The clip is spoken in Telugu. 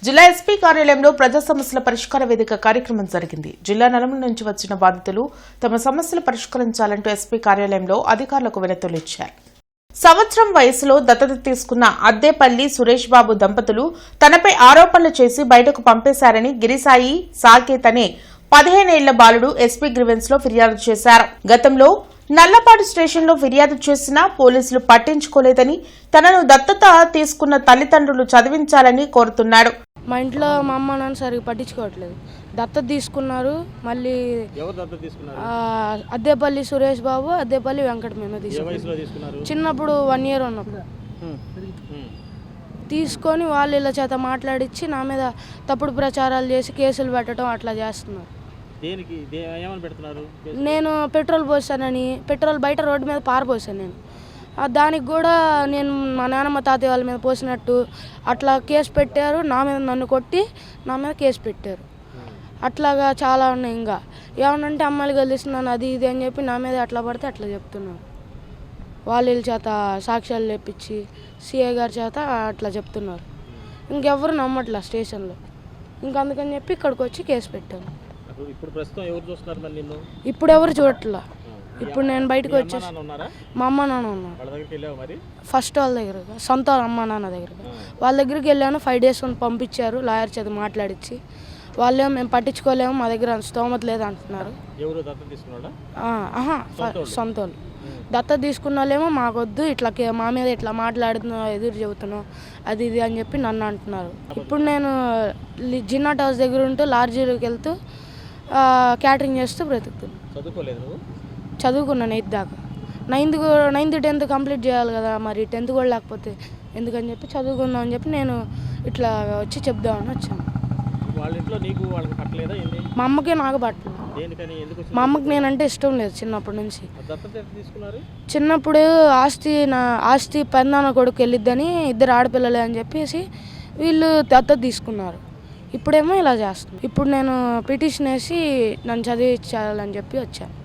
జిల్లా ఎస్పీ కార్యాలయంలో ప్రజా సమస్యల పరిష్కార వేదిక కార్యక్రమం జరిగింది. జిల్లా నలుమూల నుంచి వచ్చిన బాధితులు తమ సమస్యలు పరిష్కరించాలంటూ ఎస్పీ కార్యాలయంలో అధికారులకు వినతులు ఇచ్చారు. సంవత్సరం వయసులో దత్తత తీసుకున్న అద్దేపల్లి సురేష్ బాబు దంపతులు తనపై ఆరోపణలు చేసి బయటకు పంపేశారని గిరిసాయి సాకేత్ అనే 15 ఏళ్ల బాలుడు ఎస్పీ గ్రీవెన్స్ లో ఫిర్యాదు చేశారు. గతంలో నల్లపాడు స్టేషన్లో ఫిర్యాదు చేసినా పోలీసులు పట్టించుకోలేదని, తనను దత్తత తీసుకున్న తల్లిదండ్రులు చదివించాలని కోరుతున్నాడు. మా ఇంట్లో మా అమ్మ నాన్న సరిగ్గా పట్టించుకోవట్లేదు. దత్తత తీసుకున్నారు. మళ్ళీ అద్దేపల్లి సురేష్ బాబు, అద్దేపల్లి వెంకట మేము తీసుకున్నారు. చిన్నప్పుడు 1 year ఉన్నప్పుడు తీసుకొని వాళ్ళు ఇలా చేత మాట్లాడించి నా మీద తప్పుడు ప్రచారాలు చేసి కేసులు పెట్టడం అట్లా చేస్తున్నారు. నేను పెట్రోల్ పోసానని పెట్రోల్ బయట రోడ్డు మీద పారపోసాను. నేను దానికి కూడా నేను మా నాన్నమ్మ తాతయ్య వాళ్ళ మీద పోసినట్టు అట్లా కేసు పెట్టారు. నా మీద నన్ను కొట్టి నా మీద కేసు పెట్టారు. అట్లాగా చాలా ఉన్నాయి. ఇంకా ఏమనంటే అమ్మాయిలు కలిస్తున్నాను అది ఇది అని చెప్పి నా మీద అట్లా పడితే అట్లా చెప్తున్నారు. వాళ్ళ చేత సాక్ష్యాలు లేపించి సిఐ గారి చేత అట్లా చెప్తున్నారు. ఇంకెవరు నమ్మట్లా స్టేషన్లో. అందుకని చెప్పి ఇక్కడికి వచ్చి కేసు పెట్టాను. ఇప్పుడు ఎవరు చూడట్లా. ఇప్పుడు నేను బయటకు వచ్చేసి మా అమ్మ నాన్న ఉన్నారు. ఫస్ట్ వాళ్ళ దగ్గర సొంత అమ్మ నాన్న దగ్గర వాళ్ళ దగ్గరికి వెళ్ళాను. 5 days పంపించారు. లాయర్ చేత మాట్లాడించి వాళ్ళేమో మేము పట్టించుకోలేము, మా దగ్గర స్తోమత లేదు అంటున్నారు. సొంత వాళ్ళు దత్తత తీసుకున్న వాళ్ళేమో మాకొద్దు, ఇట్లా మా మీద ఇట్లా మాట్లాడుతున్నావు, ఎదురు చెబుతున్నావు అది ఇది అని చెప్పి నన్ను అంటున్నారు. ఇప్పుడు నేను జిన్నాట్ హౌస్ దగ్గర ఉంటూ లాడ్జీలోకి వెళ్తూ క్యాటరింగ్ చేస్తూ బ్రతుకుతున్నాను. చదువుకున్నాను 8th దాకా. 9th 10th కంప్లీట్ చేయాలి కదా, మరి 10th కూడా లేకపోతే ఎందుకని చెప్పి చదువుకుందాం అని చెప్పి నేను ఇట్లా వచ్చి చెప్దామని వచ్చాను. మా అమ్మకి నాకు పట్టలేదు. మా అమ్మకి నేనంటే ఇష్టం లేదు చిన్నప్పటి నుంచి. చిన్నప్పుడు ఆస్తి పెద్దనాన్న కొడుకు వెళ్ళిద్దని 2 ఆడపిల్లలే అని చెప్పేసి వీళ్ళు దత్తత తీసుకున్నారు. ఇప్పుడేమో ఇలా చేస్తున్నారు. ఇప్పుడు నేను పిటిషన్ వేసి నన్ను చదివించాలని చెప్పి వచ్చాను.